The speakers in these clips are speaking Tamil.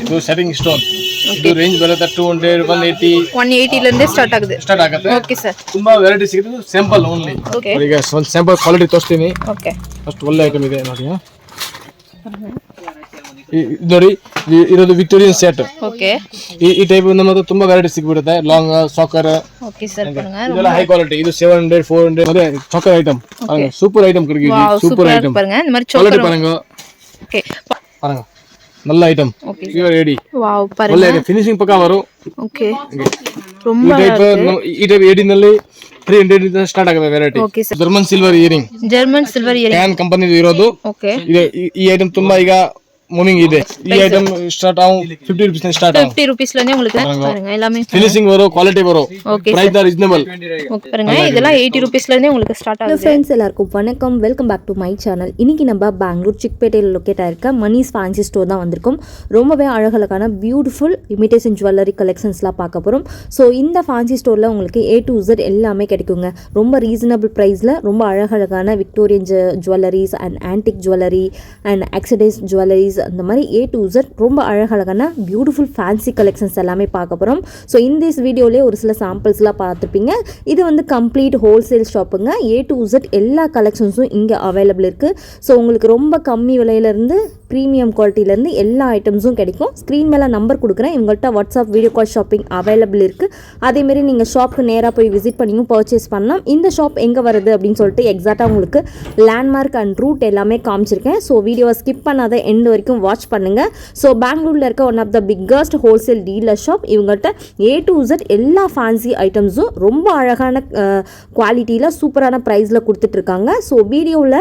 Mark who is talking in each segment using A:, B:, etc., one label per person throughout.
A: ಇದು ಸೆಟ್ಟಿಂಗ್ ಸ್ಟೋನ್ ಇದು ರೇಂಜ್ ಬರುತ್ತೆ 200 180
B: ಲಿಂದ ಸ್ಟಾರ್ಟ್ ಆಗುತ್ತೆ
A: ಓಕೆ ಸರ್ ತುಂಬಾ ವೆರೈಟಿ ಸಿಗುತ್ತೆ ಸ್ಯಾಂಪಲ್ ಓನ್ಲಿ ಈಗ ಒಂದು ಸ್ಯಾಂಪಲ್ ಕ್ವಾಲಿಟಿ ತೋರಿಸ್ತೀನಿ
B: ಓಕೆ
A: ಅಷ್ಟು ಒಳ್ಳೆ ಐಟಮ್ ಇದೆ ನೋಡಿ ನೋಡಿ ಇರೋದು ವಿಕ್ಟೋರಿಯನ್ ಸೆಟ್
B: ಓಕೆ
A: ಈ ಟೈಪ್ ನಮ್ಮದು ತುಂಬಾ ವೆರೈಟಿ ಸಿಗ್ಬಿಡುತ್ತೆ ಲಾಂಗ್ ಸಾಕರ್
B: ಓಕೆ ಸರ್
A: ಇದೆಲ್ಲ ಹೈ ಕ್ವಾಲಿಟಿ ಇದು 700 400 ಅದೇ ಸಾಕರ್ ಐಟಮ್ ಸೂಪರ್ ಐಟಮ್ ಕಡಿಗೆ ಸೂಪರ್ ಐಟಮ್
B: பாருங்க இந்த மாதிரி
A: ಕ್ವಾಲಿಟಿ பாருங்க
B: ஓகே
A: பாருங்க நல்ல ஐட்டம் யூ ரெடி
B: ವಾವ್ பாருங்க
A: ಒಳ್ಳೆ ಫಿನಿಶಿಂಗ್ ಪಕ್ಕ ಬರು
B: ಓಕೆ ரொம்ப
A: ಈ ಟೈಪ್ 18 ನಲ್ಲಿ 300 ಇಂದ ಸ್ಟಾರ್ಟ್ ಆಗುತ್ತೆ ವೆರೈಟಿ ಜರ್ಮನ್ ಸಿಲ್ವರ್ ಇಯರಿಂಗ್ ಕ್ಯಾನ್ ಕಂಪನಿ ಇರೋದು
B: ಓಕೆ
A: ಈ ಐಟಮ್ ತುಂಬಾ ಈಗ மூவிங் ಇದೆ ಈ ಐಟಮ್ ಸ್ಟಾರ್ಟ್ ಆகும் 50 ರೂಪೀಸ್ ಸ್ಟಾರ್ಟ್ ಆகும்
B: 50 ರೂಪீஸ்ல இருந்தே உங்களுக்கு பாருங்க எல்லாமே
A: ஃபினிஷிங் வரும் குவாலிட்டி வரும் பிரைஸ் தான் ரீசனபிள்
B: ஓகே பாருங்க இதெல்லாம் 80 ரூபீஸ்ல இருந்தே உங்களுக்கு ஸ்டார்ட் ஆகுது
C: फ्रेंड्स எல்லாருக்கும் வணக்கம் welcome back to my channel இன்னைக்கு நம்ம பெங்களூர் சிக்பேட்டையில் லொகேட் ஆயிருக்க மணிஸ் ஃபேன்சி ஸ்டோர் தான் வந்திருக்கோம் ரொம்பவே அழகழகான பியூட்டிஃபுல் இமிடேஷன் ஜுவல்லரி கலெக்ஷன்ஸ்லாம் பார்க்க போறோம் ஸோ இந்த ஃபேன்சி ஸ்டோர்ல உங்களுக்கு A to Z எல்லாமே கிடைக்குங்க ரொம்ப ரீசனபிள் பிரைஸ்ல ரொம்ப அழகழகான Victorian jewelleries and antique jewellery and oxidise jewelleries அந்த மாதிரி A to Z ரொம்ப அழகழகான பியூட்டிஃபுல் ஃபேன்சி கலெக்ஷன்ஸ் எல்லாமே பார்க்க போகிறோம் ஸோ இந்த வீடியோலேயே ஒரு சில சாம்பிள்ஸ்லாம் பார்த்துருப்பீங்க இது வந்து கம்ப்ளீட் ஹோல்சேல் ஷாப்புங்க A to Z எல்லா கலெக்ஷன்ஸும் இங்கே அவைலபிள் இருக்குது ஸோ உங்களுக்கு ரொம்ப கம்மி விலையிலேருந்து ப்ரீமியம் குவாலிட்டியிலேருந்து எல்லா ஐட்டம்ஸும் கிடைக்கும் ஸ்க்ரீன் மேலே நம்பர் கொடுக்குறேன் இவங்கள்ட்ட WhatsApp video call shopping available இருக்குது அதேமாரி நீங்கள் ஷாப்புக்கு நேராக போய் விசிட் பண்ணியும் பர்ச்சேஸ் பண்ணலாம் இந்த ஷாப் எங்கே வருது அப்படின்னு சொல்லிட்டு எக்ஸாக்டாக உங்களுக்கு லேண்ட்மார்க் அண்ட் ரூட் எல்லாமே காமிச்சிருக்கேன் ஸோ வீடியோவை ஸ்கிப் பண்ணாத எண்ட் வரைக்கும் வாட்ச் பண்ணுங்க ஸோ பெங்களூர்ல இருக்க one of the biggest wholesale dealer shop இவங்கள்ட்ட A to Z எல்லா ஃபேன்சி ஐட்டம்ஸும் ரொம்ப அழகான குவாலிட்டியில் சூப்பரான ப்ரைஸில் கொடுத்துட்டு இருக்காங்க ஸோ வீடியோவில்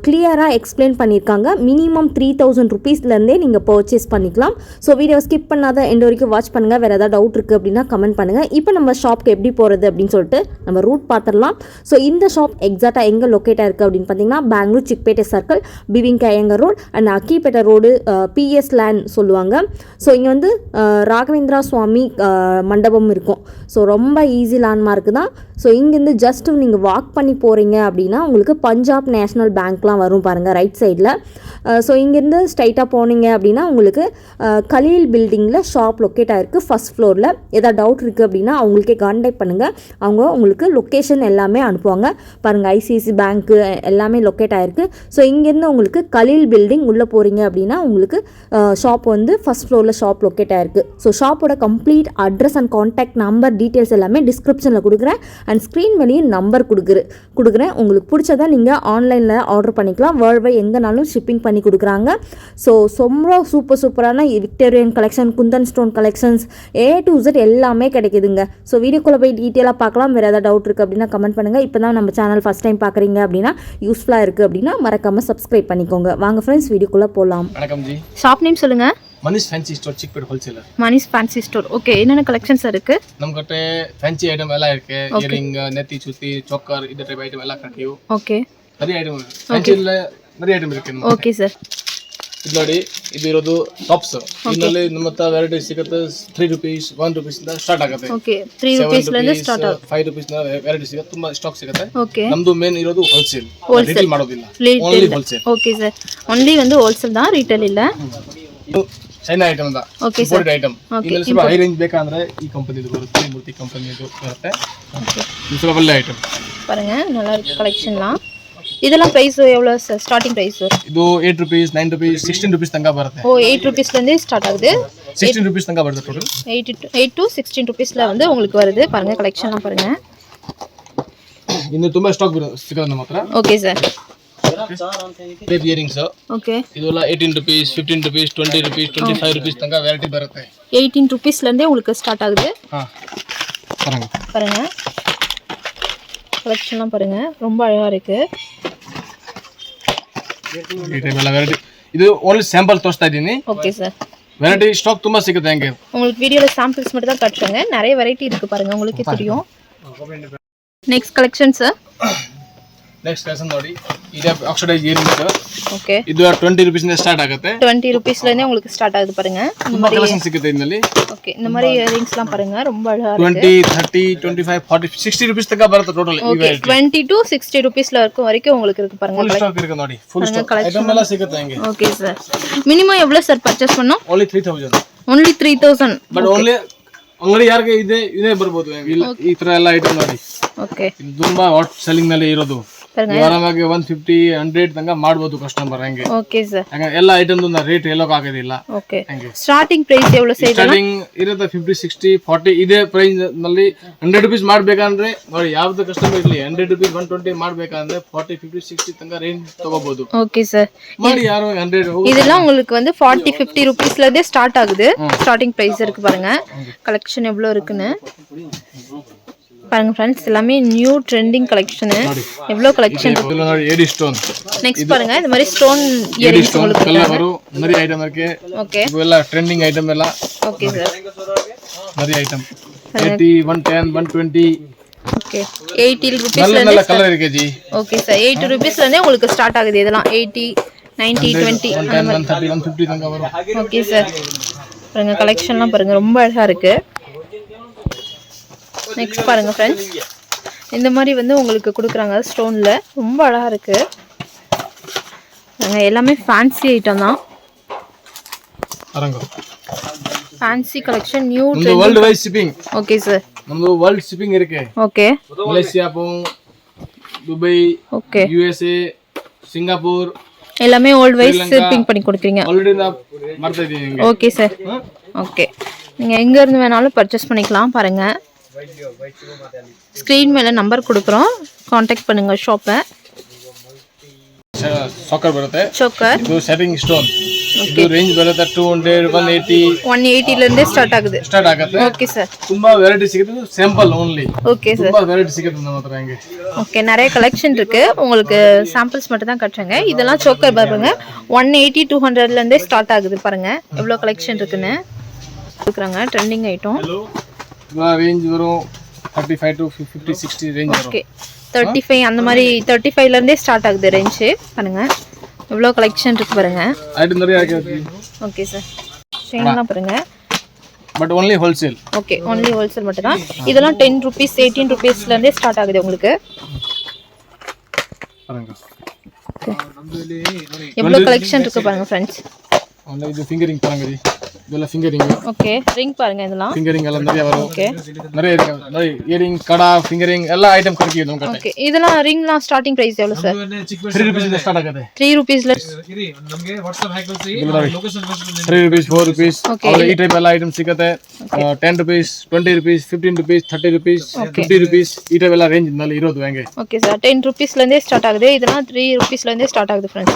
C: கிளியராக எக்ஸ்பிளைன் பண்ணியிருக்காங்க மினிமம் 3000 ருபீஸ்லேருந்தே நீங்கள் பர்ச்சேஸ் பண்ணிக்கலாம் ஸோ வீடியோ ஸ்கிப் பண்ணாத எண்ட் வரைக்கும் வாட்ச் பண்ணுங்கள் வேறு ஏதாவது டவுட் இருக்குது அப்படின்னா கமெண்ட் பண்ணுங்கள் இப்போ நம்ம ஷாப்க்கு எப்படி போகிறது அப்படின்னு சொல்லிட்டு நம்ம ரூட் பார்த்துடலாம் ஸோ இந்த ஷாப் எக்ஸாக்டாக எங்கே லொக்கேட் ஆயிருக்கு அப்படின்னு பார்த்தீங்கன்னா Bangalore Chickpet circle B V K Iyengar road and Akkipet road PS land சொல்லுவாங்க ஸோ இங்கே வந்து ராகவேந்திரா சுவாமி மண்டபம் இருக்கும் ஸோ ரொம்ப ஈஸி லேண்ட்மார்க் தான் ஸோ இங்கேருந்து ஜஸ்ட் நீங்கள் வாக் பண்ணி போகிறீங்க அப்படின்னா உங்களுக்கு பஞ்சாப் நேஷ்னல் பேங்க்லாம் வரும் பாருங்கள் ரைட் சைடில் ஸோ இங்கேருந்து ஸ்ட்ரைட்டாக போனீங்க அப்படின்னா உங்களுக்கு கலீல் பில்டிங்கில் ஷாப் லொக்கேட் ஆகிருக்கு ஃபஸ்ட் ஃப்ளோரில் ஏதாவது டவுட் இருக்குது அப்படின்னா அவங்களுக்கே கான்டாக்ட் பண்ணுங்கள் அவங்க உங்களுக்கு லொக்கேஷன் எல்லாமே அனுப்புவாங்க பாருங்கள் ICICI பேங்க்கு எல்லாமே லொக்கேட் ஆகிருக்கு ஸோ இங்கேருந்து உங்களுக்கு கலீல் பில்டிங் உள்ளே போகிறீங்க அப்படின்னா உங்களுக்கு ஷாப் வந்து ஃபஸ்ட் ஃப்ளோரில் ஷாப் லொக்கேட் ஆகிருக்கு ஸோ ஷாப்போட complete address and contact number details எல்லாமே டிஸ்கிரிப்ஷனில் கொடுக்குறேன் அண்ட் ஸ்க்ரீன் வெளியே நம்பர் கொடுக்குறேன் உங்களுக்கு பிடிச்சதை நீங்கள் ஆன்லைனில் ஆர்டர் பண்ணிக்கலாம் வேர்ல்ட் வைட் எங்கேனாலும் ஷிப்பிங் பண்ணி கொடுக்குறாங்க ஸோ ரொம்ப சூப்பரான Victorian collection Kundan stone collections A to Z எல்லாமே கிடைக்குதுங்க ஸோ வீடியோக்குள்ளே போய் டீட்டெயிலாக பார்க்கலாம் வேறு ஏதாவது டவுட் இருக்குது அப்படின்னா கமெண்ட் பண்ணுங்கள் இப்போ தான் நம்ம சேனல் ஃபஸ்ட் டைம் பார்க்குறீங்க அப்படின்னா யூஸ்ஃபுல்லாக இருக்குது அப்படின்னா மறக்காமல் சப்ஸ்கிரைப் பண்ணிக்கோங்க வாங்க ஃப்ரெண்ட்ஸ் வீடியோக்குள்ளே போகலாம்
A: வணக்கம் ஜி
B: ஷாப் நேம் சொல்லுங்க
A: Manish fancy store Chickpet wholesaler
B: Manish fancy store okay என்னென்ன கலெக்ஷன்ஸ் இருக்கு
A: நம்மகிட்ட ஃபேன்சி ஐட்டம் எல்லாம் இருக்கு இயரிங் நெத்தி சுத்தி சோக்கர் இந்த டைப் ஐட்டம் எல்லாம் கிடைக்கும்
B: ஓகே
A: நிறைய ஐட்டம் ஃபேன்சில நிறைய ஐட்டம் இருக்கு
B: ಓಕೆ ಸರ್
A: ಇದು ನೋಡಿ ಇದು ಇರೋದು ಟಾಪ್ಸ್ ಇದರಲ್ಲಿ ನಮ್ಮ ಹತ್ರ ವೆರೈಟಿ ಸಿಗುತ್ತೆ 3 ರೂಪೀಸ್ 1 ರೂಪೀಸ್ ಇಂದ ಸ್ಟಾರ್ಟ್ ಆಗುತ್ತೆ
B: ಓಕೆ 3 ರೂಪೀಸ್ ಲಿಂದ ಸ್ಟಾರ್ಟ್ ಆಗುತ್ತೆ
A: 5 ರೂಪೀಸ್ ನ ವೆರೈಟಿ ಸಿಗುತ್ತೆ ತುಂಬಾ ಸ್ಟಾಕ್ ಸಿಗುತ್ತೆ
B: ಓಕೆ
A: ನಮ್ದು ಮೇನ್ ಇರೋದು ಹೋಲ್ಸೇಲ್ ರಿಟೇಲ್ ಮಾಡೋದಿಲ್ಲ only wholesale
B: okay sir only வந்து ಹೋಲ್ಸೇಲ್ தான் ರಿಟೇಲ್ ಇಲ್ಲ
A: China item da imported item ಇದರಲ್ಲಿ ಸ್ವಲ್ಪ ಹೈ ರೇಂಜ್ ಬೇಕಂದ್ರೆ ಈ ಕಂಪನಿದು ಬರುತ್ತೆ ಮೂರ್ತಿ ಕಂಪನಿದು ಬರುತ್ತೆ ಇದು ಸ್ವಲ್ಪ ಒಳ್ಳೆ ಐಟಮ್
B: பாருங்க நல்லா இருக்கு கலெக்ஷன்லாம் இதெல்லாம் பிரைஸ் எவ்வளவு சார் ஸ்டார்டிங் பிரைஸ்
A: ಇದು 8 ರೂಪೀಸ್ 9 ರೂಪೀಸ್ 16 ರೂಪೀಸ್ ತನಕ ಬರುತ್ತೆ
B: ஓ 8 ರೂಪೀஸ்ல இருந்தே ஸ்டார்ட் ஆகுது
A: 16 ರೂಪೀಸ್ ತನಕ ಬರುತ್ತೆ ಟೋಟಲ್
B: 8 to 16 ರೂಪೀஸ்ல வந்து உங்களுக்கு வருது பாருங்க கலெக்ஷன்லாம் பாருங்க
A: ಇನ್ನು ತುಂಬಾ ಸ್ಟಾಕ್ ಸಿಗುತ್ತೆ ನಮ್ಮ ಹತ್ರ
B: ಓಕೆ ಸರ್
A: ಇಯರಿಂಗ್ಸ್
B: ಓಕೆ
A: ಇದೆಲ್ಲ 18 ರೂಪೀಸ್ 15 ರೂಪೀಸ್ 20 ರೂಪೀಸ್ 25 ರೂಪೀಸ್ ತನಕ ವೆರೈಟಿ ಬರುತ್ತೆ
B: 18 ರೂಪೀஸ்ல இருந்தே உங்களுக்கு ஸ்டார்ட் ஆகுது பாருங்க கலெக்ஷன்லாம் பாருங்க ரொம்ப அழகா இருக்கு
A: ಇದು ಓನ್ಲಿ ಸ್ಯಾಂಪಲ್ ತೋರಿಸ್ತಾ ಇದ್ದೀನಿ
B: ஓகே சார்
A: ವೆರೈಟಿ ಸ್ಟಾಕ್ ತುಂಬಾ ಸಿಗುತ್ತೆ ಹಂಗೆ
B: உங்களுக்கு வீடியோல சாம்பிள்ஸ் மட்டும் தான் காட்டுறேங்க நிறைய வெரைட்டி இருக்கு பாருங்க உங்களுக்கு தெரியும் next collection sir
A: next collection ನೋಡಿ ಇದು ಆಕ್ಸಿಡೈಸ್ ಇಯರಿಂಗ್ಸ್
B: ಓಕೆ
A: ಇದು 20 ರೂಪೀಸ್ ಇಂದ ಸ್ಟಾರ್ಟ್ ಆಗುತ್ತೆ
B: 20 ರೂಪೀஸ்ல இருந்தே உங்களுக்கு ஸ்டார்ட் ஆகுது பாருங்க இந்த மாதிரி
A: கலெக்ஷன் ಸಿಗುತ್ತೆ ಇದರಲ್ಲಿ
B: ஓகே இந்த மாதிரி இயரிங்ஸ்லாம் பாருங்க ரொம்ப அழகா இருக்கு
A: 20 30 25 40 60 ರೂಪೀಸ್ ತನಕ ಬರುತ್ತೆ ಟೋಟಲ್
B: ஓகே 20 to 60 ರೂಪೀஸ்ல வரைக்கும் உங்களுக்கு இருக்கு பாருங்க
A: ಫುಲ್ ಸ್ಟಾಕ್ ಇருக்கு ನೋಡಿ ಫುಲ್ ಸ್ಟಾಕ್ ಐಟಮ್ ಎಲ್ಲ ಸಿಗುತ್ತೆ ಹಂಗೆ
B: ஓகே சார் மினிமம் எவ்வளவு சார் பர்ச்சேஸ் பண்ணனும்
A: only 3000
B: only 3000.
A: ಬಟ್ ಓನ್ಲಿ ಅಂಗಡಿ ಯಾರಿಗೆ ಇದೇ ಬರ್ಬೋದು ಈ ತರ ಎಲ್ಲ ಐಟಮ್ ನೋಡಿ.
B: ಓಕೆ,
A: ಇದು ತುಂಬಾ ಹಾಟ್ ಸೆಲ್ಲಿಂಗ್ ನಲ್ಲಿ ಇರೋದು. ಆರಾಮಾಗಿ 150 100 ತನಕ ಮಾಡ್ಬೋದು ಕಸ್ಟಮರ್. ಹಂಗೆ
B: ಓಕೆ ಸರ್,
A: ಎಲ್ಲ ಐಟಮ್ ರೇಟ್ ಹೇಳೋಕ್ ಆಗೋದಿಲ್ಲ.
B: ಓಕೆ, ಸ್ಟಾರ್ಟಿಂಗ್ ಪ್ರೈಸ್ ಎவ்வளவு ಸರ್?
A: ಸ್ಟಾರ್ಟಿಂಗ್ ಇರುತ್ತೆ 50 60 40 ಇದೇ ಪ್ರೈಸ್ ನಲ್ಲಿ. 100 ರೂಪೀಸ್ ಮಾಡ್ಬೇಕಂದ್ರೆ ನೋಡಿ, ಯಾವ್ದು ಕಸ್ಟಮರ್ ಇರ್ಲಿ 100 ರೂಪೀಸ್ 120 ಮಾಡ್ಬೇಕಂದ್ರೆ 40 50 60 ತನಕ ರೇಂಜ್ ತಗೋಬಹುದು.
B: ஓகே சார்,
A: ಮಾಡಿ ಯಾರು 100
B: இதெல்லாம் உங்களுக்கு வந்து 40 50 ரூபீஸ்ல இருந்தே ஸ்டார்ட் ஆகுது. ஸ்டார்டிங் பிரைஸ் இருக்கு பாருங்க. கலெக்ஷன் எவ்வளவு இருக்குன்னு பாருங்க ஃப்ரெண்ட்ஸ். எல்லாமே நியூ ட்ரெண்டிங் கலெக்ஷன். எவ்வளவு கலெக்ஷன் இருக்கு
A: ನೋಡಿ. ಏಡಿ ಸ್ಟೋನ್.
B: நெக்ஸ்ட் பாருங்க, இந்த மாதிரி ஸ்டோன் இயரிங்ஸ் உங்களுக்கு
A: ಎಲ್ಲ ಬರು நிறைய ಐಟಮ್ ಇருக்கு.
B: ஓகே,
A: ಇವೆಲ್ಲ ಟ್ರೆಂಡಿಂಗ್ ಐಟಮ್ ಎಲ್ಲ.
B: ஓகே சார்,
A: நிறைய ಐಟಮ್ 80 110 120.
B: ஓகே, 80 ரூபீஸ்ல
A: நல்ல
B: இருந்து
A: கலர் இருக்கு ஜி.
B: ஓகே சார், 80 ரூபீஸ்ல இருந்தே உங்களுக்கு ஸ்டார்ட் ஆகுது. இதெல்லாம் 80 90 20
A: 110 130 150 தங்க வரும்.
B: ஓகே சார், பாருங்க கலெக்ஷன்லாம் பாருங்க, ரொம்ப அழகா இருக்கு. நெக்ஸ்ட் பாருங்க ஃப்ரெண்ட்ஸ், இந்த மாதிரி வந்து உங்களுக்கு கொடுக்குறாங்க ஸ்டோன்ல. ரொம்ப அழகா இருக்கு. எல்லாமே ஃபேன்சி ஐட்டம் தான்.
A: பாருங்க,
B: ஃபேன்சி கலெக்ஷன் நியூ
A: நம்ம world wide shipping.
B: Okay sir,
A: நம்ம ವರ್ಲ್ಡ್ ಶಿಪ್ಪಿಂಗ್ இருக்கு.
B: ஓகே,
A: மலேசியா போகும், துபாய்,
B: ஓகே,
A: யுஎஸ்ஏ, சிங்கப்பூர்
B: எல்லாமே வேர்ல்ட் வைஸ் ஷிப்பிங் பண்ணி கொடுக்குறீங்க.
A: ஆல்ரெடி நான் மறந்து இருக்கீங்க.
B: ஓகே சார், ஓகே, நீங்க எங்க இருந்து வேணாலும் பர்ச்சேஸ் பண்ணிக்கலாம். பாருங்க, ஸ்கிரீன் மேல நம்பர் கொடுக்குறோம், காண்டாக்ட் பண்ணுங்க ஷாப்பை.
A: ಸಾಕರ್ ಬರುತ್ತೆ.
B: ಚೋಕರ್
A: ಇದು ಸೆಟ್ಟಿಂಗ್ ಸ್ಟೋನ್. ಇದು ರೇಂಜ್ ಬರುತ್ತೆ 200 180
B: 180 ல இருந்தே ஸ்டார்ட் ஆகுது. ஓகே சார்,
A: ತುಂಬಾ ವೆರೈಟಿ ಸಿಗುತ್ತೆ. Sample only.
B: ஓகே சார்,
A: ತುಂಬಾ ವೆರೈಟಿ ಸಿಗುತ್ತೆ ನಮ್ಮ ಹತ್ರ. ಹಂಗೆ
B: ஓகே, நிறைய கலெக்ஷன் இருக்கு. உங்களுக்கு சாம்பிள்ஸ் மட்டும் தான் காட்டுறேங்க. இதெல்லாம் சோக்கர் பாருங்க, 180 200 ல இருந்தே ஸ்டார்ட் ஆகுது. பாருங்க எவ்வளவு கலெக்ஷன் இருக்குன்னு கொடுக்குறாங்க. Trending item.
A: ரேஞ்ச் வரும் 35 to 50 60 ரேஞ்ச் வரும்.
B: ஓகே, 35 அந்த மாதிரி 35 ல இருந்தே ஸ்டார்ட் ஆகுது ரேஞ்ச். பாருங்க எவ்வளவு கலெக்ஷன் இருக்கு பாருங்க.
A: ஐட்டம் நிறைய இருக்கு.
B: ஓகே சார், செயின்லாம் பாருங்க.
A: But only wholesale.
B: Okay, only wholesale மட்டும் தான். இதெல்லாம் 10 ரூபீஸ் 18 ரூபீஸ்ல இருந்தே ஸ்டார்ட் ஆகுது உங்களுக்கு.
A: பாருங்க
B: எவ்வளவு கலெக்ஷன் இருக்கு பாருங்க ஃப்ரெண்ட்ஸ்.
A: அந்த இது ஃபிங்கரிங் பாருங்க ஜி. இதெல்லாம் ஃபிங்கரிங்.
B: ஓகே, ரிங் பாருங்க. இதெல்லாம்
A: ஃபிங்கரிங் எல்லாம் நிறைய வரும்.
B: ஓகே,
A: நிறைய இருக்கு. இயரிங் கடா ஃபிங்கரிங் எல்லா ஐட்டம் கிடைக்கும் நம்ம கிட்ட.
B: ஓகே, இதெல்லாம் ரிங்லாம் ஸ்டார்டிங் பிரைஸ் எவ்வளவு சார்?
A: 3 rupees ಇಂದ ಸ್ಟಾರ್ಟ್ ಆಗುತ್ತೆ.
B: 3 ರೂಪೀಸ್ ல
A: ನಮಗೆ ವಾಟ್ಸ್ಆಪ್ ಹ್ಯಾಕ್ ಕಳಿಸಿ. ಲೊಕೇಶನ್ 3 rupees 4 rupees ಈ ಟೈಪ್ ಎಲ್ಲ ಐಟಮ್ ಸಿಗುತ್ತೆ. 10 rupees 20 rupees 15 rupees 30 rupees 50 rupees ಈ ಟೈಪ್ ಎಲ್ಲ ರೇಂಜ್ ನಲ್ಲಿ ಇರೋದು. ಹಂಗೆ
B: ಓಕೆ ಸರ್, 10 ರೂಪೀಸ್ ல இருந்தே ಸ್ಟಾರ್ಟ್ ಆಗುತ್ತೆ. இதெல்லாம் 3 ರೂಪೀಸ್ ல இருந்தே ಸ್ಟಾರ್ಟ್ ಆಗುತ್ತೆ ಫ್ರೆಂಡ್ಸ್.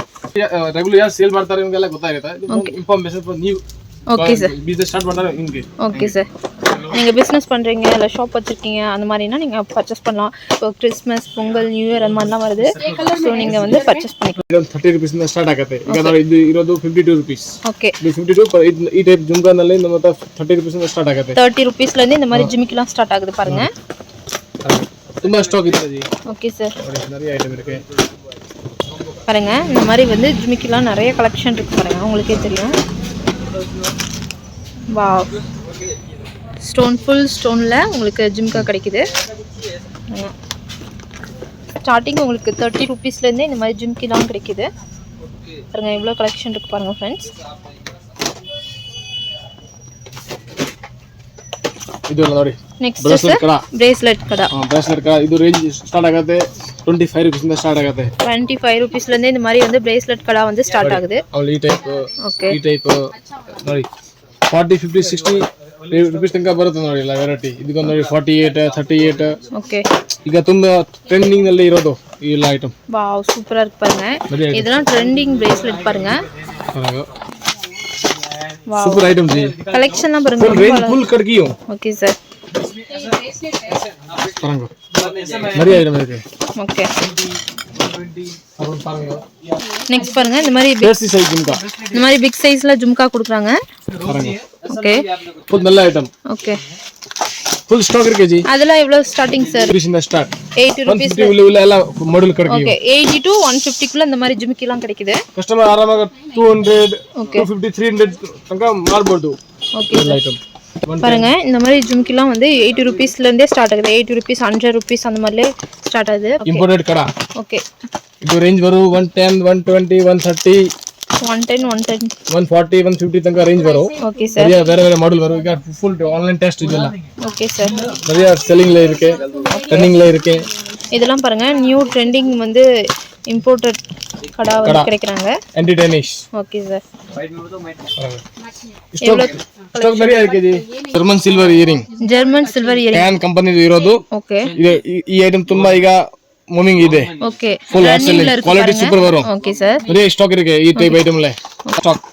A: ರೆಗ್ಯುಲರ್ ಯಾರು ಸೇಲ್ ಮಾಡ್ತಾರೆ ನಿಮಗೆಲ್ಲ ಗೊತ್ತಾಗುತ್ತೆ. ಇನ್ಫಾರ್ಮೇಷನ್ ನೀವು
B: ஓகே சார்,
A: பிசினஸ் ஸ்டார்ட் பண்றாங்க இங்க.
B: ஓகே சார், நீங்க பிசினஸ் பண்றீங்க இல்ல ஷாப் வச்சிருக்கீங்க அந்த மாதிரினா நீங்க பர்ச்சேஸ் பண்ணலாம். இப்போ கிறிஸ்மஸ் பொங்கல் நியூ இயர் அந்த மாதிரிலாம் வருது. ஸோ நீங்க வந்து பர்ச்சேஸ் பண்ணிக்கலாம்.
A: 30 rupees ಇಂದ ಸ್ಟಾರ್ಟ್ ಆಗುತ್ತೆ. ಈಗ ನೋಡಿ ಇದು ಇರೋದು 52 rupees.
B: ஓகே,
A: ಇದು 52 ಈ ಟೈಪ್ ಜುಮ್ಕಾನಲ್ಲಿ ನಮ್ಮ ಹತ್ರ 30 rupees ಇಂದ ಸ್ಟಾರ್ಟ್ ಆಗುತ್ತೆ.
B: 30 ರೂಪೀಸ್ ல இருந்து இந்த மாதிரி ஜிமிக்கிலாம் ஸ்டார்ட் ஆகுது பாருங்க.
A: ತುಂಬಾ ಸ್ಟಾಕ್ ಇದೆ ಜಿ.
B: ஓகே சார்,
A: நிறைய ஐட்டம் இருக்கு
B: பாருங்க. இந்த மாதிரி வந்து ஜிமிக்கிலாம் நிறைய கலெக்ஷன் இருக்கு பாருங்க, உங்களுக்கே தெரியும். வாவ், ஸ்டோன் ஃபுல் ஸ்டோன்ல உங்களுக்கு ஜிம்கா கிடைக்குது. ஸ்டார்டிங் உங்களுக்கு 30 ரூபீஸ்ல இருந்தே இந்த மாதிரி ஜிம்கிலாம் கிடைக்குது. பாருங்க எவ்வளோ கலெக்ஷன் இருக்கு பாருங்க ஃப்ரெண்ட்ஸ்.
A: ಇದು ನೋಡಿ.
B: ನೆಕ್ಸ್ಟ್ ಸರ್ ಬ್ರೇಸ್ಲೆಟ್ ಕಡ.
A: ಬ್ರೇಸ್ಲೆಟ್ ಕಡ ಇದು ರೇಂಜ್ ಸ್ಟಾರ್ಟ್ ಆಗುತ್ತೆ 25 rupees ಇಂದ ಸ್ಟಾರ್ಟ್ ಆಗುತ್ತೆ. 25
B: ರೂಪೀಸ್ல இருந்து இந்த மாதிரி வந்து பிரேஸ்லெட் கட வந்து ஸ்டார்ட் ஆகுது.
A: ಈ ಟೈಪ್.
B: ಓಕೆ,
A: ಈ ಟೈಪ್ ನೋಡಿ 40 50 60 rupees ತನಕ ಬರುತ್ತೆ ನೋಡಿ ಎಲ್ಲ ವೆರೈಟಿ. ಇದಕ್ಕೊಂದು ನೋಡಿ 48 38.
B: ಓಕೆ,
A: ಈಗ ತುಂಬಾ ಟ್ರೆಂಡಿಂಗ್ ನಲ್ಲಿ ಇರೋದು ಈ ಎಲ್ಲ ಐಟಮ್.
B: ವಾವ್, ಸೂಪரா இருக்கு பாருங்க. இதெல்லாம் ட்ரெண்டிங் பிரேஸ்லெட் பாருங்க. वाव,
A: सुपर आइटम जी.
B: कलेक्शन ना பாருங்க.
A: रेंज फुल कड़कियो.
B: ओके सर,
A: பாருங்க நிறைய ஐட்டம் இருக்கு.
B: ஓகே,
A: அப்புறம் பாருங்க
B: நெக்ஸ்ட் பாருங்க. இந்த மாதிரி
A: பெரிய சைஸ் ஜும்கா.
B: இந்த மாதிரி பிக் சைஸ்ல ஜும்கா கொடுக்குறாங்க.
A: பாருங்க
B: ஓகே,
A: ஃபுல் நல்ல ஐட்டம்.
B: ஓகே,
A: ಫುಲ್ ಸ್ಟಾಕ್ ಇருக்கு ಜಿ.
B: ಅದೆಲ್ಲ ಎவ்வளவு ಸ್ಟಾರ್ಟಿಂಗ್ ಸರ್?
A: 30 ಇಂದ ಸ್ಟಾರ್ಟ್.
B: 80 ರೂಪೀಸ್
A: உள்ள ಎಲ್ಲ ಮಾಡೆಲ್ ಕಡಕಿ.
B: ಓಕೆ, 80 to 150 குள்ள இந்த மாதிரி ஜிமிக்கிலாம் கிடைக்குது.
A: ಕಸ್ಟಮರ್ ಆರಾಮಾಗಿ 200 250 300 ತನಕ ಮಾಡಬಹುದು.
B: ஓகே
A: ಎಲ್ಲ ಐಟಮ್
B: பாருங்க. இந்த மாதிரி ஜிமிக்கிலாம் வந்து 80 ரூபீஸ்ல இருந்தே ஸ்டார்ட் ஆகுது. 80 ரூபீஸ் 100 ரூபீஸ் அந்த மாதிரிலே ஸ்டார்ட் ஆகுது.
A: ಇಂಪೋರ್ಟೆಡ್ ಕಡ.
B: ஓகே,
A: ಇದು ರೇಂಜ್ ಬರು 110 120 130
B: 110 110
A: 140 150 தங்க ரேஞ்ச் வரும்.
B: Okay sir.
A: நிறைய வேற மாடல் வரும். இங்க ஃபுல் ஆன்லைன் டெஸ்ட் இதெல்லாம்.
B: Okay sir.
A: நிறைய செல்லிங்ல இருக்கு, ரன்னிங்ல இருக்கு. இதெல்லாம்
B: பாருங்க நியூ ட்ரெண்டிங் வந்து இம்போர்ட்டட் கடா வந்து கிடைக்குறாங்க.
A: Anti tarnish.
B: Okay sir.
A: Stock நிறைய இருக்கு ஜி. German silver earring.
B: German silver earring.
A: Can ಕಂಪನಿದು ಇರೋದು.
B: ಓಕೆ.
A: ಈ ಐಟಮ್ ತುಂಬಾ ಈಗ ಮೂವಿಂಗ್ ಇದೆ.
B: ಓಕೆ.
A: ಫುಲ್ ಹಾರ್ಸೆಲ್ಲಿಂಗ್ ಕ್ವಾಲಿಟಿ ಸೂಪರ್ வரும்.
B: Okay sir.
A: நிறைய ஸ்டாக் இருக்கு ಈ ಟೈಪ್ ಐಟಮ್ல. ஸ்டாக்.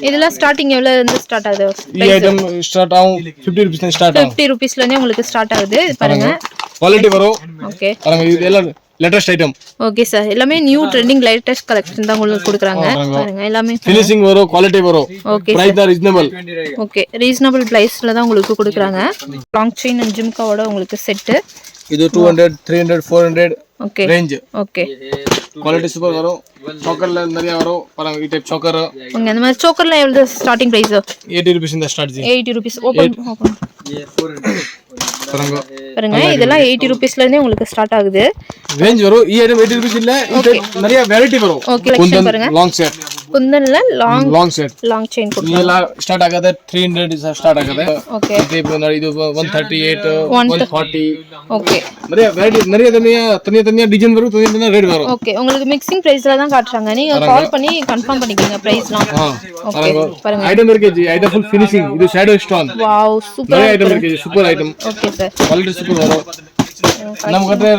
B: இதெல்லாம் ஸ்டார்டிங் எவ்வளவு இருந்து ஸ்டார்ட் ஆகுது?
A: ಈ ஐட்டம் ஸ்டார்ட் ஆகும் 50 rupees ல ஸ்டார்ட் ஆகும்.
B: 50 rupeesல இருந்தே உங்களுக்கு ஸ்டார்ட் ஆகுது. பாருங்க.
A: குவாலிட்டி வரும்.
B: ஓகே.
A: பாருங்க இது எல்லாம் லேட்டஸ்ட் ஐட்டம்.
B: Okay sir. எல்லாமே நியூ ட்ரெண்டிங் லேட்டஸ்ட் கலெக்ஷன் தான் உங்களுக்கு கொடுக்குறாங்க. பாருங்க எல்லாமே
A: ஃபினிஷிங் வரும், குவாலிட்டி வரும்.
B: ஓகே.
A: பிரைஸ் தான் ரீசனபிள்.
B: ஓகே. ரீசனபிள் பிரைஸ்ல தான் உங்களுக்கு கொடுக்குறாங்க. லாங் செயின் அண்ட் ஜிம்காவோட உங்களுக்கு செட்.
A: இது 200 300 400
B: okay
A: range.
B: Okay.
A: Quality super வரும். சோக்கர்ல நிறைய வரும். பாருங்க ಈ ಟೈಪ್ சோக்கர்.
B: உங்க அந்த மாதிரி சோக்கர்ல எவ்வளவு ஸ்டார்டிங் பிரைஸ்?
A: 80 rupees இந்த ஸ்டார்ட் ஜி.
B: 80 rupees. ஓபன்
A: பாருங்க.
B: பாருங்க இதெல்லாம் 80 rupeesல இருந்தே உங்களுக்கு ஸ்டார்ட் ஆகுது.
A: ரேஞ்ச் வரும். ಈ ஐட்டம் 80 rupees இல்ல. நிறைய வெரைட்டி வரும்.
B: ஓகே. கலெக்ஷன் பாருங்க.
A: Long set.
B: குந்தன்ல லாங்
A: செட்.
B: ಲಾಂಗ್ ಚೈನ್ ಕೊಡ್ತಾರೆ.
A: ಇದೆಲ್ಲ ಸ್ಟಾರ್ಟ್ ಆಗದೆ 300 ಸ್ಟಾರ್ಟ್ ಆಗದೆ.
B: ಓಕೆ.
A: ಇದು 138 140.
B: ஓகே.
A: நிறைய வெரைட்டி நிறைய தனியா டிசைன் வரும், தனியா ரேட் வரும்.
B: ஓகே. உங்களுக்கு மிக்சிங் பிரைஸ்ல தான் காட்டுறாங்க. நீங்க கால் பண்ணி கன்ஃபார்ம் பண்ணிக்கங்க பிரைஸ்லாம். ஓகே. பாருங்க
A: ஐட்டம் இருக்கு ஜி. Item full finishing. இது ஷேடோ ஸ்டோன்.
B: Wow super.
A: நிறைய ஐட்டம் இருக்கு. Super item.
B: Okay sir.
A: Quality super ವரும். ನಮ್ಮ ಕಡೆ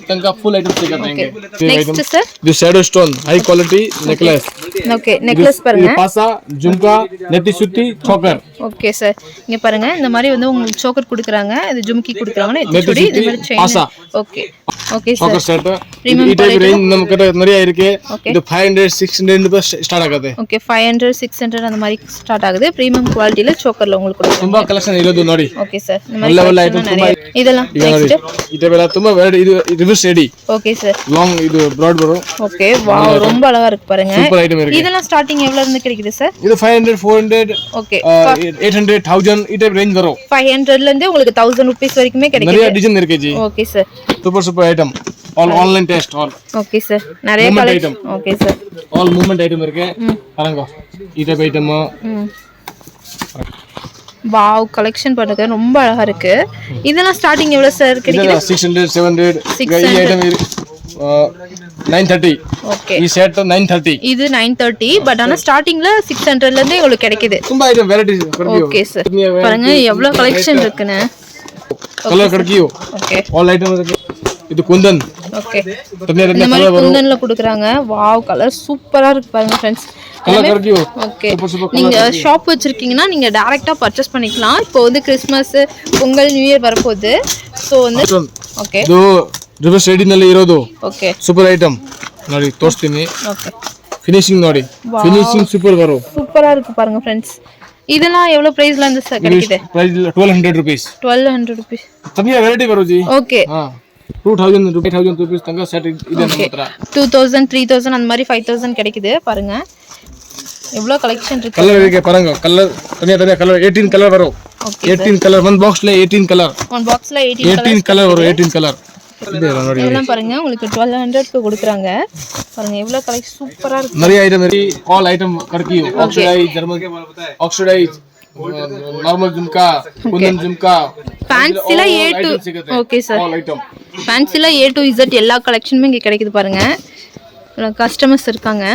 A: ತನಕ ಫುಲ್ ಐಟಮ್ ಸಿಗುತ್ತೆ ನಿಮಗೆ.
B: ನೆಕ್ಸ್ಟ್ ಸರ್
A: ಇದು shadow stone high quality necklace.
B: Okay. Necklace பாருங்க.
A: இது பாசா, ஜும்கா, நெத்தி சுத்தி, சோக்கர்.
B: Okay sir. இங்க பாருங்க இந்த மாதிரி வந்து உங்களுக்கு சோக்கர் கொடுக்கறாங்க. இது ஜும்கி கொடுக்கறாங்க. நெத்தி சுத்தி இந்த மாதிரி chain. Okay. Okay sir.
A: Choker set. ಈ ಟೈಪ್ ರೇಂಜ್ ನಮ್ಮ ಕಡೆ நிறைய இருக்கு. இது 500 600 ರೂಪಾಯಿ ಸ್ಟಾರ್ಟ್ ಆಗುತ್ತೆ.
B: ஓகே. 500 600 அந்த மாதிரி ஸ்டார்ட் ஆகுது. பிரீமியம் குவாலிட்டில சோக்கர்ல உங்களுக்கு கொடுக்குறாங்க.
A: ತುಂಬಾ ಕಲೆಕ್ಷನ್ ಇರೋದು ನೋಡಿ.
B: Okay sir. இந்த மாதிரி ಐಟಮ್ ತುಂಬಾ ಇದೆಲ್ಲ ನೆಕ್ಸ್ಟ್
A: ಇದೆಲ್ಲ ತುಂಬಾ ವೆರೈಟಿ. ಇದು ರಿವರ್ಸ್ ಎಡಿ.
B: Okay sir.
A: லாங் இது ಬ್ರಾಡ್ வரும்.
B: ஓகே. வாவ் ரொம்ப அழகா இருக்கு பாருங்க.
A: சூப்பர் ஐட்டம் இருக்கு.
B: இதெல்லாம் ஸ்டார்டிங் எவ்வளவு இருந்து கிடைக்குது சார்?
A: இது 500 400
B: ஓகே
A: 800 1000 ಈ ಟೈಪ್ ರೇಂಜ್ வரும்.
B: 500ல இருந்து உங்களுக்கு 1000 rupees வரைக்குமே கிடைக்குது.
A: நிறைய டிசைன் இருக்கு ஜி.
B: Okay sir.
A: Super item. All online test all.
B: Okay sir. நிறைய collection. Okay sir.
A: All movement item இருக்கு. பாருங்க ಈ ಟೈಪ್ ಐಟಮ್.
B: வாவ் கலெக்ஷன் பண்ணுங்க ரொம்ப அழகா இருக்கு. இதெல்லாம் ஸ்டார்டிங் எவ்வளவு சார் கிடைக்குது?
A: 600 700 ಈ ಐಟಮ್ 930.
B: ஓகே.
A: ಈ ಸೆಟ್ 930.
B: இது 930 பட் ஆனா ஸ்டார்டிங்ல 600ல இருந்து உங்களுக்கு கிடைக்குது.
A: ತುಂಬಾ ಐಟಮ್ வெரைட்டிஸ் இருக்கு.
B: Okay sir. பாருங்க எவ்வளவு கலெக்ஷன் இருக்குன்னு.
A: கலர் கடிக்கியோ.
B: ஓகே.
A: ஆல் ஐட்டம் இருக்கு. இது குந்தன்.
B: ஓகே. இந்த மாதிரி குந்தன்ல கொடுக்குறாங்க. வாவ் கலர் சூப்பரா இருக்கு பாருங்க फ्रेंड्स.
A: கலர் கடிக்கியோ.
B: ஓகே. நீங்க ஷாப் வச்சிருக்கீங்கன்னா நீங்க டைரக்டா பர்ச்சேஸ் பண்ணிக்கலாம். இப்போ வந்து கிறிஸ்மஸ் பொங்கல் நியூ இயர் வரப்போகுது. சோ வந்து ஓகே.
A: ಇದು ರಿವರ್ಸ್ ಎಡಿ ನಲ್ಲಿ ಇರೋದು.
B: ಓಕೆ.
A: ಸೂಪರ್ ಐಟಮ್ ನೋಡಿ ತೋರಿಸ್ತೀನಿ.
B: ಓಕೆ.
A: ಫಿನಿಶಿಂಗ್ ನೋಡಿ. ಫಿನಿಶಿಂಗ್ ಸೂಪರ್ வரும்.
B: சூப்பரா இருக்கு பாருங்க फ्रेंड्स. இதெல்லாம் எவ்வளவு பிரைஸ்ல இருந்து சார் கிடைக்குது?
A: Price 1200 rupees.
B: 1200 rupees.
A: ತನಿಯ ವೆರೈಟಿ ಬರು ಜಿ.
B: ಓಕೆ.
A: 2000 rupees தங்க செட் இது நம்ம ಹತ್ರ.
B: 2000 3000 அந்த மாதிரி 5000 கிடைக்குது பாருங்க. எவ்வளவு கலெக்ஷன் இருக்கு.
A: கலர் இருக்கு பாருங்க. கலர் தனியா கலர் 18 கலர் வரும். 18 கலர் ஒன் பாக்ஸ்ல 18 கலர்.
B: ஒன் பாக்ஸ்ல 18
A: கலர் வரும். 18 கலர்.
B: இதெல்லாம் பாருங்க உங்களுக்கு 1200 க்கு கொடுக்குறாங்க. பாருங்க எவ்வளவு கலெக்ஷன் சூப்பரா இருக்கு.
A: நிறைய ஐட்டம் இருக்கு. ஆல் ஐட்டம் கடிக்கியோ. Oxidise German oxidise normal jhumka, kundan jhumka,
B: ஃபேன்சில A to okay sir.
A: All item
B: ஃபேன்சில A to Z எல்லா கலெக்ஷனுமே இங்க கிடைக்குது பாருங்க. கஸ்டமர்ஸ் இருக்காங்க.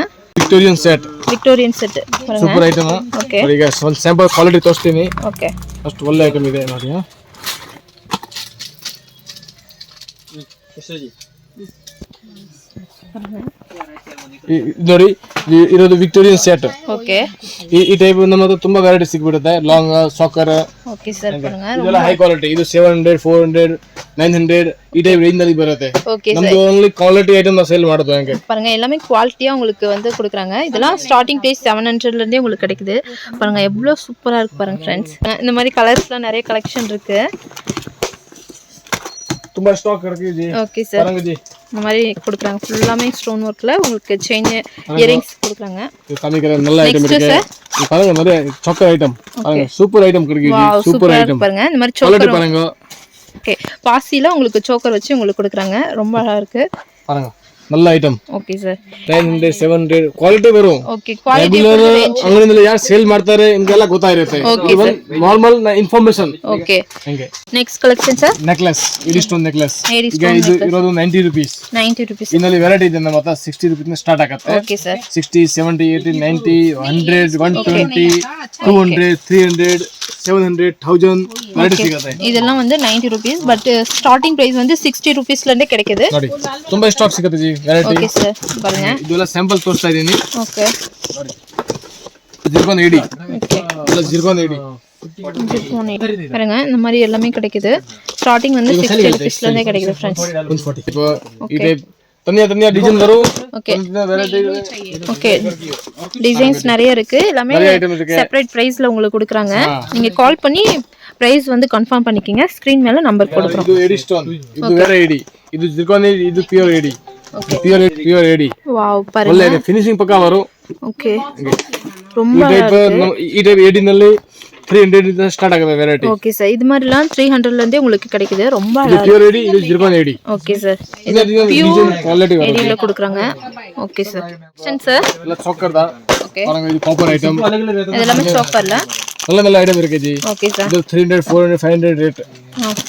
A: Victorian set.
B: ವಿಕ್ಟೋರಿಯನ್ ಸೆಟ್ பாருங்க.
A: Super item.
B: ಓಕೆ.
A: ಈಗ ಒಂದು ಸ್ಯಾಂಪಲ್ ಕ್ವಾಲಿಟಿ ತೋರಿಸ್ತೀನಿ.
B: ಓಕೆ.
A: ಅಷ್ಟು ಒಳ್ಳೆ ಐಟಮ್ ಇದೆ ನೋಡಿ. ನೋಡಿ ಇರೋದು ವಿಕ್ಟೋರಿಯನ್ ಸೆಟ್.
B: ಓಕೆ.
A: ಈ ಟೈಪ್ ನಮ್ಮ ಹತ್ರ ತುಂಬಾ ವೆರೈಟಿ ಸಿಗ್ಬಿಡುತ್ತೆ. ಲಾಂಗ್ ಸಾಕರ್.
B: ಓಕೆ ಸರ್ பாருங்க.
A: ಇದೆಲ್ಲ ಹೈ ಕ್ವಾಲಿಟಿ. ಇದು 700 400 900 ಈ ಟೈಪ್ ರೇಂಜ್ ನಲ್ಲಿ ಬರುತ್ತೆ.
B: Okay sir.
A: ನಮ್ದು ಓನ್ಲಿ ಕ್ವಾಲಿಟಿ ಐಟಮ್ ನಾವು ಸೇಲ್ ಮಾಡೋದು ಹಂಗೆ.
B: பாருங்க எல்லாமே குவாலிட்டியா உங்களுக்கு வந்து கொடுக்குறாங்க. இதெல்லாம் ஸ்டார்டிங் பிரைஸ் 700ல இருந்தே உங்களுக்கு கிடைக்குது. பாருங்க எவ்வளவு சூப்பரா இருக்கு பாருங்க फ्रेंड्स. இந்த மாதிரி கலர்ஸ்லாம் நிறைய கலெக்ஷன் இருக்கு.
A: ತುಂಬಾ ಸ್ಟಾಕ್ ಇருக்கு ಜಿ.
B: Okay sir.
A: பாருங்க ஜி.
B: இந்த மாதிரி கொடுக்குறாங்க. ஃபுல்லாமே ஸ்டோன் வர்க்ல உங்களுக்கு செயின் இயரிங்ஸ் கொடுக்குறாங்க.
A: இது காமிக்கிற நல்ல ஐட்டம் இருக்கு. இது பாருங்க நிறைய சாக்கர் ஐட்டம். பாருங்க சூப்பர் ஐட்டம் இருக்கு ஜி. சூப்பர் ஐட்டம்
B: பாருங்க. இந்த மாதிரி
A: சாக்கர் பாருங்க.
B: ஓகே. பாசில உங்களுக்கு சோக்கர் வச்சு உங்களுக்கு கொடுக்குறாங்க. ரொம்ப அழகா இருக்கு
A: பாருங்க. நல்ல ஐட்டம்
B: ಓಕೆ ಸರ್
A: 900 700 ಕ್ವಾಲಿಟಿ ಬರು
B: ಓಕೆ ಕ್ವಾಲಿಟಿ
A: ರೆಗ್ಯುಲರ್ ಅಂಗಡಿಯಲ್ಲಿ ಯಾರು ಸೇಲ್ ಮಾಡ್ತಾರೆ ನಿಮಗೆಲ್ಲ ಗೊತ್ತಾಗಿರುತ್ತೆ ಇವನ್ ನಾರ್ಮಲ್ ಇನ್ಫಾರ್ಮೇಶನ್
B: ಓಕೆ
A: ಹಂಗೆ
B: ನೆಕ್ಸ್ಟ್ ಕಲೆಕ್ಷನ್ ಸರ್
A: ನೆಕ್ಲೆಸ್ ಎಡಿ ಸ್ಟೋನ್ ನೆಕ್ಲೆಸ್
B: Eddie
A: ಈಗ ಇದು ಇರೋದು 90 ರೂಪೀಸ್
B: 90 rupees
A: ಇನ್ನಲ್ಲಿ ವೆರೈಟಿ ಇದೆ ನಮ್ಮ ಹತ್ರ 60 ರೂಪೀಸ್ ಸ್ಟಾರ್ಟ್ ಆಗುತ್ತೆ
B: ಓಕೆ ಸರ್
A: 60 70 80 90 100 120 200 300 700 1000 ವೆರೈಟಿ ಸಿಗುತ್ತೆ
B: இதெல்லாம் வந்து 90 rupees பட் ஸ்டார்டிங் பிரைஸ் வந்து 60 rupeesல இருந்தே கிடைக்குது
A: ನೋಡಿ ತುಂಬಾ ಸ್ಟಾಕ್ ಸಿಗುತ್ತೆ ಜಿ ವೆರೈಟಿ
B: ಓಕೆ ಸರ್ பாருங்க
A: ಇದೆಲ್ಲ ಸ್ಯಾಂಪಲ್ ತೋರಿಸ್ತಾ ಇದೀನಿ
B: ಓಕೆ
A: ಜಿರ್ಕಾನ್ ಎಡಿ ಎಲ್ಲ ಜಿರ್ಕಾನ್ ಎಡಿ
B: பாருங்க இந்த மாதிரி எல்லாமே கிடைக்குது ஸ்டார்டிங் வந்து 60 rupeesல இருந்தே கிடைக்குது फ्रेंड्स
A: 140 இப்போ ಈ ಟೈಪ್ தனியா டிசைன் வரும்
B: ஓகே
A: வெரைட்டி
B: ஓகே டிசைன்ஸ் நிறைய இருக்கு எல்லாமே
A: நிறைய ஐட்டம் இருக்கு
B: செப்பரேட் பிரைஸ்ல உங்களுக்கு கொடுக்குறாங்க நீங்க கால் பண்ணி பிரைஸ் வந்து கன்ஃபார்ம் பண்ணிக்கங்க ஸ்கிரீன் மேல நம்பர் கொடுக்குறோம்
A: ಇದು ಎಡಿ ಸ್ಟೋನ್ ಇದು வேற ಎಡಿ ಇದು ಜಿರ್ಕಾನ್ ಎಡಿ ಇದು ಪ್ಯೂರ್ ಎಡಿ
B: ஓகே
A: ಪ್ಯೂರ್ ಎಡಿ
B: ವಾವ್ பாருங்க
A: ಒಳ್ಳೆ ಫಿನಿಶಿಂಗ್ ಪಕ್ಕ ವரும்
B: ஓகே
A: ಈ
B: ரொம்ப
A: ಟೈಪ್ ಎಡಿನಲ್ಲಿ 300 ಇಂದ ಸ್ಟಾರ್ಟ್ ಆಗುತ್ತೆ ವೆರೈಟಿ
B: ஓகே சார் இது மாதிரிலாம் 300 ல இருந்தே உங்களுக்கு கிடைக்குது ரொம்ப
A: ಇದು
B: அழகா
A: ಪ್ಯೂರ್ ಎಡಿ ಇದು ಜಿರ್ಕಾನ್ ಎಡಿ
B: ஓகே சார்
A: ಇದು ಡಿಸೈನ್ ಕ್ವಾಲಿಟಿ ವரும்
B: எடியில கொடுக்குறாங்க ஓகே சார் சார்
A: ಎಲ್ಲ ಚೋಕರ್ தான்
B: ஓகே
A: பாருங்க இது காப்பர் ஐட்டம்
B: இதெல்லாம் சோக்கர்ல
A: நல்ல நல்ல ஐட்டம் இருக்கு ஜி
B: ஓகே சார்
A: இது 300 400 500 ரேட்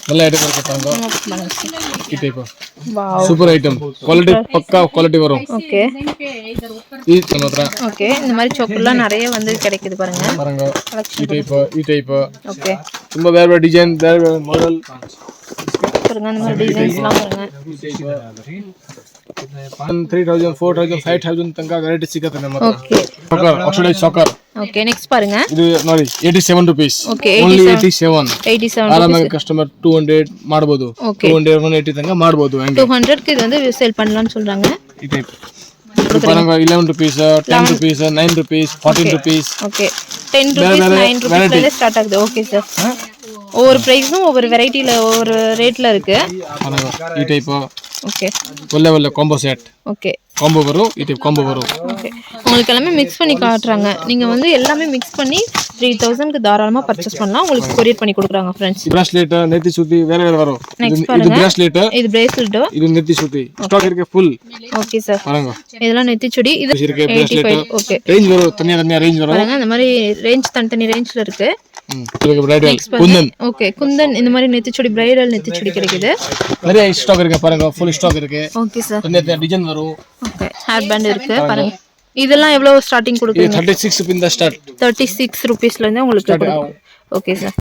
A: நல்ல ஐட்டம் இருக்கு பாருங்க ಈ type
B: wow
A: super item quality ಪಕ್ಕಾ ಕ್ವಾಲಿಟಿ வரும்
B: ஓகே
A: ಈ ತನತ್ರ
B: ஓகே இந்த மாதிரி சோக்கர்லாம் நிறைய வந்து கிடைக்குது பாருங்க
A: பாருங்க ಈ ಟೈಪ್
B: ஓகே
A: ತುಂಬಾ ಬೇರೆ ಬೇರೆ ಡಿಸೈನ್ ಬೇರೆ ಬೇರೆ ಮಾಡೆಲ್
B: பாருங்க இந்த மாதிரி டிசைன்ஸ்லாம் பாருங்க
A: 3000 4000 5000 ತನಕ ವೆರೈಟಿ ಸಿಗುತ್ತೆ ನಮ್ಮ
B: okay
A: soccer oxidise soccer
B: okay next பாருங்க
A: ಇದು ನೋಡಿ 87 ರೂಪೀಸ್
B: ಓಕೆ
A: ಓನ್ಲಿ 87
B: 87
A: ಆರಾಮಾಗಿ ಕಸ್ಟಮರ್ 200 ಮಾಡಬಹುದು
B: Okay.
A: 200 180 ತನಕ ಮಾಡಬಹುದು ಹಂಗೆ
B: 200 க்கு இது வந்து சேல் பண்ணலாம்னு சொல்றாங்க
A: ಈ ಟೈಪ್ பாருங்க 11 rupees 10 rupees 9 rupees 14 rupees
B: okay 10 rupees 9 rupeesல இருந்து ஸ்டார்ட் ஆகுது ஓகே சார் ஒவ்வொரு பிரைஸும் ஒவ்வொரு வெரைட்டில ஒவ்வொரு ரேட்ல இருக்கு
A: பாருங்க ಈ ಟೈಪ್
B: ஓகே
A: ಒಳ್ಳೆ ಕಾಂಬೋ ಸೆಟ್
B: ஓகே
A: ಕಾಂಬೋ வரும் ಈ ಟೈಪ್ ಕಾಂಬೋ வரும்
B: ஓகே உங்களுக்கு எல்லாமே மிக்ஸ் பண்ணி காட்டுறாங்க நீங்க வந்து எல்லாமே மிக்ஸ் பண்ணி 3000 க்கு தாராளமா பர்ச்சேஸ் பண்ணலாம் உங்களுக்கு கொரியர் பண்ணி கொடுக்குறாங்க फ्रेंड्स
A: ಬ್ರಾಸ್ಲೆಟ್ ನೆತ್ತಿ ಸುತ್ತಿ ಬೇರೆ ಬೇರೆ வரும்
B: Next
A: ಇದು
B: பாருங்க
A: ಬ್ರಾಸ್ಲೆಟ್
B: இது பிரேஸ்லெட்
A: ಇದು ನೆತ್ತಿ ಸುತ್ತಿ ಸ್ಟಾಕ್ ಇருக்கு ಫುಲ್
B: ஓகே சார்
A: பாருங்க
B: இதெல்லாம் நெத்திச்சுடி இது
A: இருக்கு
B: 85
A: ಬ್ರಾಸ್ಲೆಟ್
B: ஓகே
A: ரேஞ்ச் வரும் தனியா ரேஞ்ச் வரும்
B: பாருங்க இந்த மாதிரி ரேஞ்ச் தனித்தனி ரேஞ்ச்ல இருக்கு
A: இதுக்கு பிரைடல் குந்தன்
B: ஓகே குந்தன் இந்த மாதிரி நெத்திச்சுடி பிரைடல் நெத்திச்சுடி கிடைக்குது
A: நிறைய ஸ்டாக் இருக்கு பாருங்க ஃபுல் ஸ்டாக் இருக்கு
B: ஓகே சார்
A: தனியா டிசைன் வரும்
B: ஓகே ஹேர் பேண்ட் இருக்கு பாருங்க இதெல்லாம் எவ்வளவு ஸ்டார்டிங்
A: இது
B: கொடுக்குறீங்க
A: 36 ருபீஸ் ஸ்டார்ட்
B: 36 rupeesல இருந்து உங்களுக்கு கொடுக்குறோம் ஓகே சார்